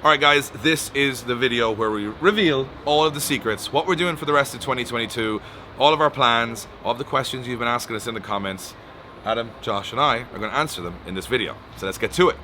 Alright guys, this is the video where we reveal all of the secrets, what we're doing for the rest of 2022, all of our plans, all of the questions you've been asking us in the comments. Adam, Josh and I are going to answer them in this video. So let's get to it.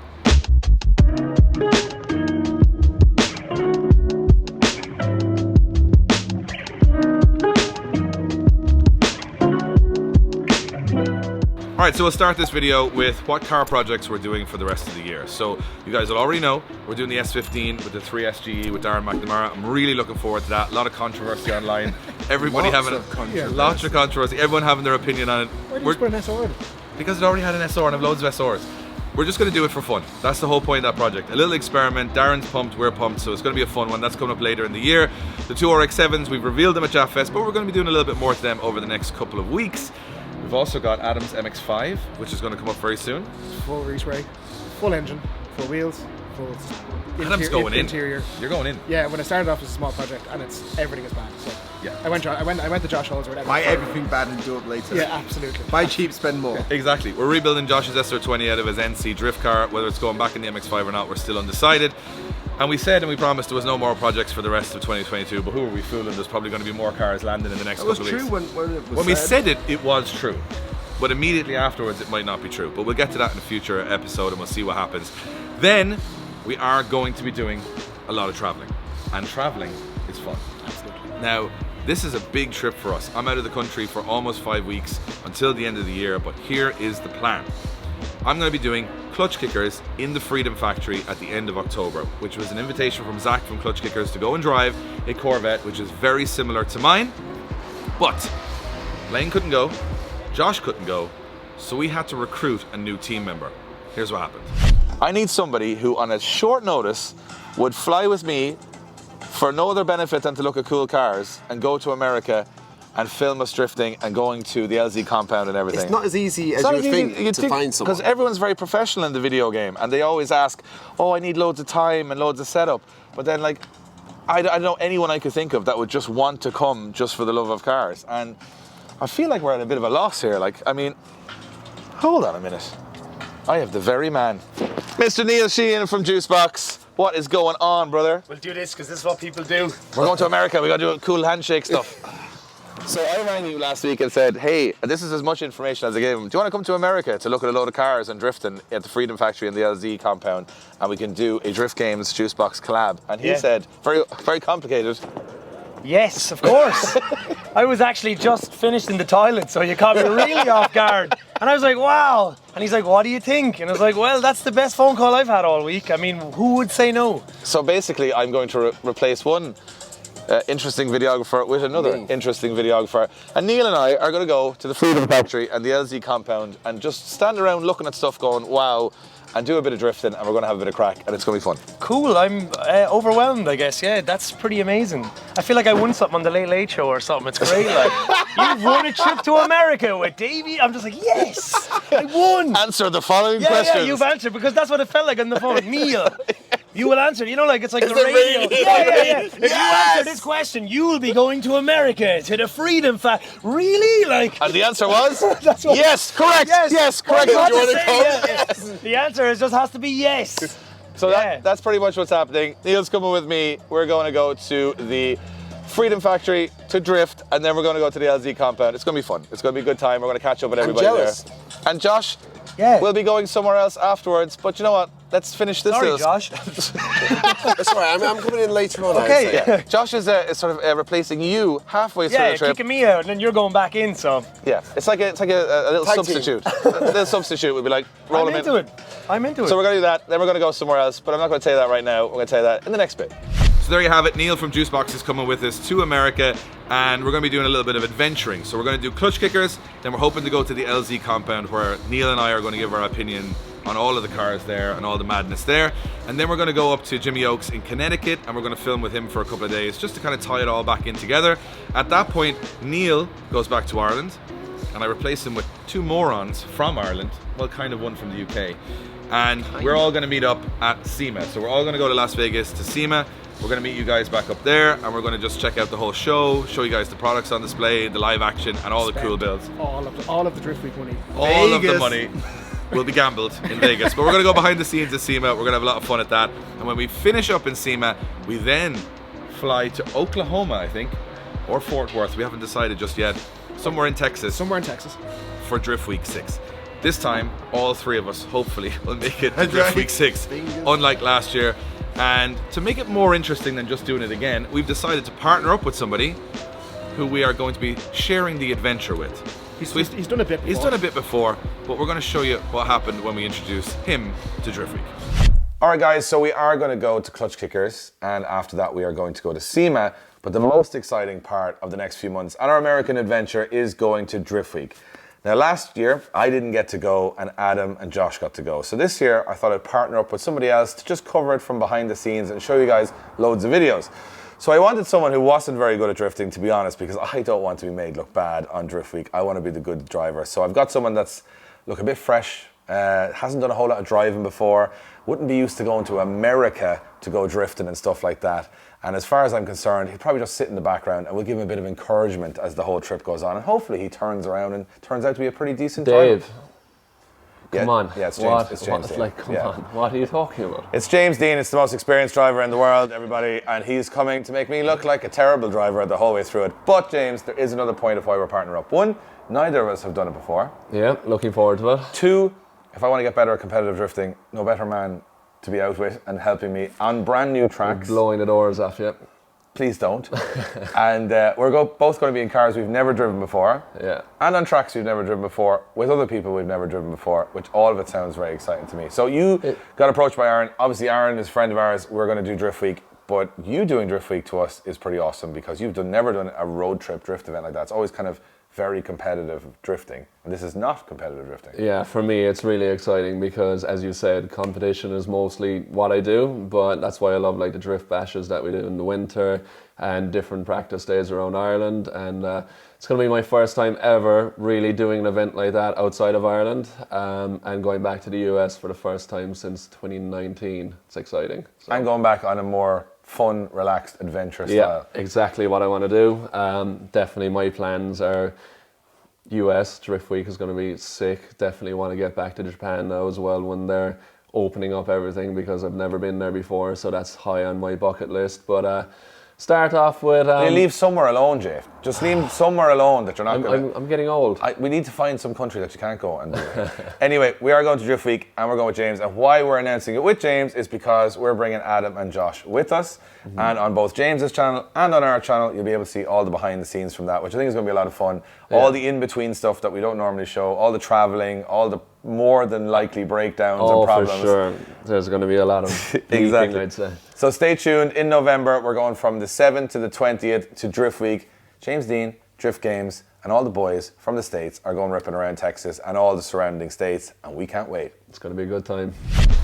Alright, so we'll start this video with what car projects we're doing for the rest of the year. So you guys will already know we're doing the S15 with the 3SGE with Darren McNamara. I'm really looking forward to that. A lot of controversy online. Everybody lots of controversy. Everyone having their opinion on it. Why did you put an SR in? Because it already had an SR and I have loads of SRs. We're just going to do it for fun. That's the whole point of that project. A little experiment. Darren's pumped, we're pumped, so it's going to be a fun one. That's coming up later in the year. The two RX-7s, we've revealed them at Jaf Fest, but we're going to be doing a little bit more to them over the next couple of weeks. We've also got Adam's MX-5, which is going to come up very soon. Full respray, full engine, full wheels, full Adam's going in. Interior. You're going in. Yeah, when it started off as a small project, and everything is bad. So yeah, I went to Josh Halls or whatever. Buy everything bad and do it later. Yeah, absolutely. Buy cheap, spend more. Exactly. We're rebuilding Josh's SR20 out of his NC drift car. Whether it's going back in the MX-5 or not, we're still undecided. And we said and we promised there was no more projects for the rest of 2022, but who are we fooling? There's probably going to be more cars landing in the next couple of weeks. That was true when it was when we said it, it was true. But immediately afterwards, it might not be true. But we'll get to that in a future episode and we'll see what happens. Then, we are going to be doing a lot of traveling. And traveling is fun. Absolutely. Now, this is a big trip for us. I'm out of the country for almost 5 weeks until the end of the year, but here is the plan. I'm going to be doing Clutch Kickers in the Freedom Factory at the end of October, which was an invitation from Zach from Clutch Kickers to go and drive a Corvette, which is very similar to mine. But Lane couldn't go, Josh couldn't go, so we had to recruit a new team member. Here's what happened. I need somebody who on a short notice would fly with me for no other benefit than to look at cool cars and go to America and film us drifting and going to the LZ compound and everything. It's not as easy as you think to find someone. Because everyone's very professional in the video game and they always ask, oh, I need loads of time and loads of setup. But then like, I don't know anyone I could think of that would just want to come just for the love of cars. And I feel like we're at a bit of a loss here. Like, I mean, hold on a minute. I have the very man. Mr. Neil Sheehan from Juicebox. What is going on, brother? We'll do this because this is what people do. We're going to America. We got to do cool handshake stuff. So I rang you last week and said, hey, this is as much information as I gave him. Do you want to come to America to look at a load of cars and drifting at the Freedom Factory in the LZ compound and we can do a Drift Games Juicebox collab? And he said, very, very complicated. Yes, of course. I was actually just finished in the toilet, so you caught me really off guard. And I was like, wow. And he's like, what do you think? And I was like, well, that's the best phone call I've had all week. I mean, who would say no? So basically, I'm going to replace one interesting videographer with another interesting videographer. And Neil and I are going to go to the Freedom Factory and the LZ compound and just stand around looking at stuff going, wow, and do a bit of drifting, and we're going to have a bit of crack, and it's going to be fun. Cool, I'm overwhelmed, I guess. Yeah, that's pretty amazing. I feel like I won something on the Late Late Show or something. It's great, like, you've won a trip to America with Davey. I'm just like, yes, I won. Answer the following questions. Yeah, you've answered, because that's what it felt like on the phone. Neil, you will answer. You know, like, it's like the radio. Yeah. If you answer this question, you will be going to America, to the Freedom Factory. Really? Like. And the answer was? That's what yes, correct. Yes, correct. Do you want to come? Yes. The answer just has to be yes. So that's pretty much what's happening. Neil's coming with me. We're going to go to the Freedom Factory to drift, and then we're going to go to the LZ compound. It's going to be fun. It's going to be a good time. We're going to catch up with everybody there. And Josh, we'll be going somewhere else afterwards. But you know what? Let's finish this. Sorry, Josh. That's all right. I'm coming in later on. Okay. Yeah. Josh is sort of replacing you halfway through the trip. Yeah, kicking me out, and then you're going back in. So. Yeah, it's like a little Tag substitute. A little substitute would be like roll I'm him into it. I'm into it. So we're going to do that. Then we're going to go somewhere else. But I'm not going to tell you that right now. We're going to tell you that in the next bit. So there you have it. Neil from Juicebox is coming with us to America, and we're going to be doing a little bit of adventuring. So we're going to do Clutch Kickers, then we're hoping to go to the LZ compound where Neil and I are going to give our opinion on all of the cars there and all the madness there. And then we're going to go up to Jimmy Oaks in Connecticut and we're going to film with him for a couple of days just to kind of tie it all back in together. At that point, Neil goes back to Ireland and I replace him with two morons from Ireland, well, kind of one from the UK. And we're all going to meet up at SEMA. So we're all going to go to Las Vegas to SEMA. We're going to meet you guys back up there and we're going to just check out the whole show, show you guys the products on display, the live action and all the cool builds. All of the Drift Week money. All of the money. will be gambled in Vegas. But we're going to go behind the scenes at SEMA. We're going to have a lot of fun at that. And when we finish up in SEMA, we then fly to Oklahoma, I think, or Fort Worth. We haven't decided just yet. Somewhere in Texas. Somewhere in Texas. For Drift Week 6. This time, all three of us, hopefully, will make it to Drift Week 6, unlike last year. And to make it more interesting than just doing it again, we've decided to partner up with somebody who we are going to be sharing the adventure with. He's done a bit before. He's done a bit before, but we're going to show you what happened when we introduced him to Drift Week. All right, guys, so we are going to go to Clutch Kickers, and after that we are going to go to SEMA, but the most exciting part of the next few months on our American adventure is going to Drift Week. Now, last year, I didn't get to go, and Adam and Josh got to go. So this year, I thought I'd partner up with somebody else to just cover it from behind the scenes and show you guys loads of videos. So I wanted someone who wasn't very good at drifting, to be honest, because I don't want to be made look bad on Drift Week. I want to be the good driver. So I've got someone that's, look, a bit fresh, hasn't done a whole lot of driving before, wouldn't be used to going to America to go drifting and stuff like that. And as far as I'm concerned, he'd probably just sit in the background and we'll give him a bit of encouragement as the whole trip goes on. And hopefully he turns around and turns out to be a pretty decent driver. Dave, come on. Yeah, it's James. It's James. Come on. What are you talking about? It's James Dean. It's the most experienced driver in the world, everybody. And he's coming to make me look like a terrible driver the whole way through it. But James, there is another point of why we're partnering up. One, neither of us have done it before. Yeah, looking forward to it. Two, if I want to get better at competitive drifting, no better man to be out with and helping me on brand new tracks. Blowing the doors off you. Please don't. And we're both going to be in cars we've never driven before. Yeah. And on tracks we've never driven before, with other people we've never driven before, which all of it sounds very exciting to me. So you got approached by Aaron. Obviously Aaron is a friend of ours. We're going to do Drift Week. But you doing Drift Week to us is pretty awesome because you've never done a road trip drift event like that. It's always kind of very competitive drifting. And this is not competitive drifting. Yeah, for me it's really exciting because, as you said, competition is mostly what I do, but that's why I love like the drift bashes that we do in the winter and different practice days around Ireland. And it's going to be my first time ever really doing an event like that outside of Ireland, and going back to the US for the first time since 2019. It's exciting. So. And going back on a more fun, relaxed adventure style. Yeah, exactly what I want to do. Definitely my plans are US Drift Week is going to be sick. Definitely want to get back to Japan now as well when they're opening up everything because I've never been there before, so that's high on my bucket list. But start off with... you leave somewhere alone, Jay. Just leave somewhere alone that you're not going to... I'm getting old. We need to find some country that you can't go and do it. Anyway, we are going to Drift Week and we're going with James. And why we're announcing it with James is because we're bringing Adam and Josh with us. Mm-hmm. And on both James's channel and on our channel, you'll be able to see all the behind the scenes from that, which I think is going to be a lot of fun. Yeah. All the in-between stuff that we don't normally show, all the traveling, all the more than likely breakdowns and problems. Oh, for sure. There's going to be a lot of exactly. I'd say. So stay tuned. In November, we're going from the 7th to the 20th to Drift Week. James Dean, Drift Games, and all the boys from the States are going ripping around Texas and all the surrounding states, and we can't wait. It's going to be a good time.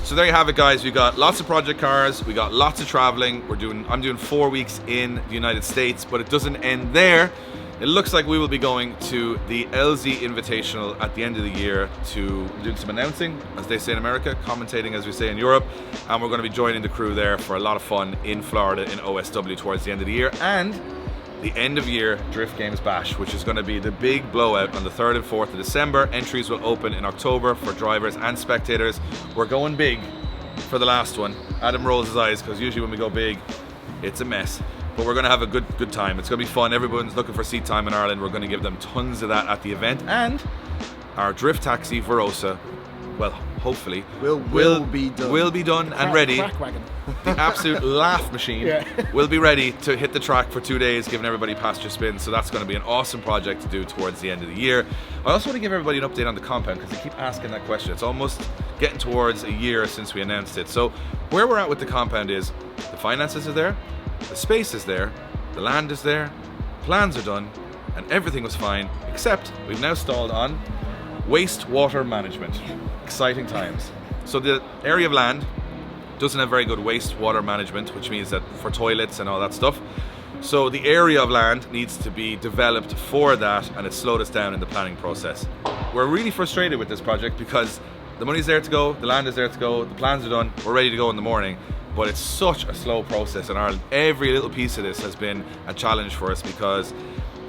So there you have it, guys. We got lots of project cars, we got lots of traveling. I'm doing 4 weeks in the United States, but it doesn't end there. It looks like we will be going to the LZ Invitational at the end of the year to do some announcing, as they say in America, commentating as we say in Europe, and we're going to be joining the crew there for a lot of fun in Florida in OSW towards the end of the year, and the end of year Drift Games Bash, which is going to be the big blowout on the 3rd and 4th of December. Entries will open in October for drivers and spectators. We're going big for the last one. Adam rolls his eyes because usually when we go big, it's a mess. But we're going to have a good time. It's going to be fun. Everyone's looking for seat time in Ireland. We're going to give them tons of that at the event. And our Drift Taxi Verosa, well, hopefully, will be done and ready. Crack wagon. The absolute laugh machine will be ready to hit the track for 2 days, giving everybody pasture spins. So that's going to be an awesome project to do towards the end of the year. I also want to give everybody an update on the compound because they keep asking that question. It's almost getting towards a year since we announced it. So where we're at with the compound is the finances are there, the space is there, the land is there, plans are done, and everything was fine, except we've now stalled on wastewater management. Exciting times. So the area of land doesn't have very good wastewater management, which means that for toilets and all that stuff. So the area of land needs to be developed for that, and it slowed us down in the planning process. We're really frustrated with this project because the money's there to go, the land is there to go, the plans are done, we're ready to go in the morning. But it's such a slow process in Ireland. Every little piece of this has been a challenge for us because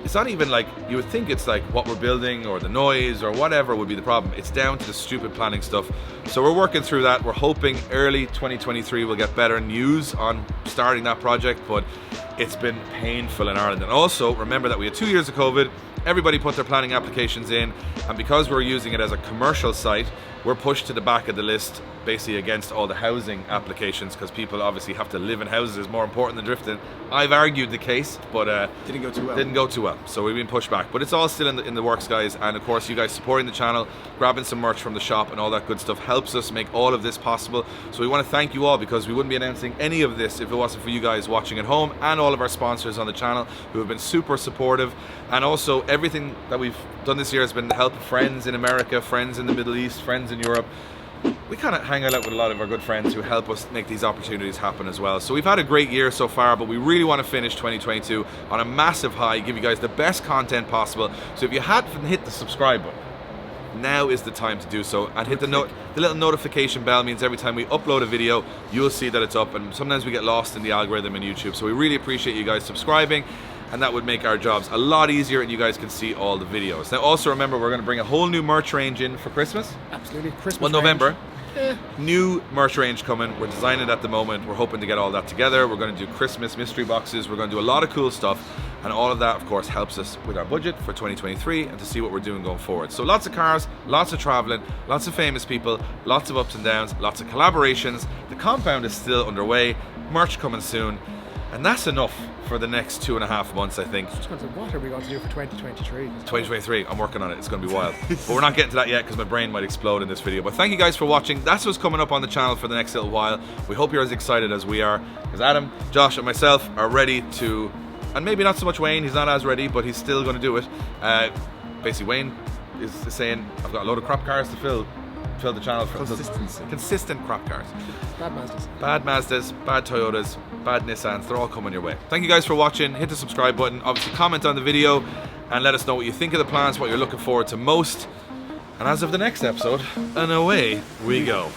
it's not even like, you would think it's like what we're building or the noise or whatever would be the problem. It's down to the stupid planning stuff. So we're working through that. We're hoping early 2023 we'll get better news on starting that project, but it's been painful in Ireland. And also remember that we had 2 years of COVID. Everybody put their planning applications in, and because we're using it as a commercial site, we're pushed to the back of the list basically against all the housing applications, because people obviously have to live in houses is more important than drifting. I've argued the case, but Didn't go too well. Didn't go too well, so we've been pushed back. But it's all still in the works, guys. And of course, you guys supporting the channel, grabbing some merch from the shop and all that good stuff helps us make all of this possible. So we want to thank you all, because we wouldn't be announcing any of this if it wasn't for you guys watching at home, and all of our sponsors on the channel who have been super supportive. And also everything that we've done this year has been the help of friends in America, friends in the Middle East, friends in Europe. We kind of hang out with a lot of our good friends who help us make these opportunities happen as well. So we've had a great year so far, but we really want to finish 2022 on a massive high, give you guys the best content possible. So if you haven't hit the subscribe button, now is the time to do so, and hit the little notification bell. Means every time we upload a video, you'll see that it's up, and sometimes we get lost in the algorithm in YouTube. So we really appreciate you guys subscribing, and that would make our jobs a lot easier, and you guys can see all the videos. Now also remember, we're going to bring a whole new merch range in for Christmas. Absolutely. Christmas. Well, November. New merch range coming. We're designing it at the moment. We're hoping to get all that together. We're going to do Christmas mystery boxes. We're going to do a lot of cool stuff, and all of that of course helps us with our budget for 2023 and to see what we're doing going forward. So lots of cars, lots of traveling, lots of famous people, lots of ups and downs, lots of collaborations. The compound is still underway, merch coming soon, and that's enough for the next 2.5 months, I think. What are we going to do for 2023? 2023, I'm working on it. It's going to be wild. But we're not getting to that yet because my brain might explode in this video. But thank you guys for watching. That's what's coming up on the channel for the next little while. We hope you're as excited as we are, because Adam, Josh, and myself are ready to, and maybe not so much Wayne, he's not as ready, but he's still going to do it. Basically, Wayne is saying, I've got a load of crap cars to fill the channel for consistent crap cars. Bad Mazdas. Bad Mazdas, bad Toyotas, bad Nissans, they're all coming your way. Thank you guys for watching. Hit the subscribe button, obviously comment on the video, and let us know what you think of the plans, what you're looking forward to most. And as of the next episode, and away we go.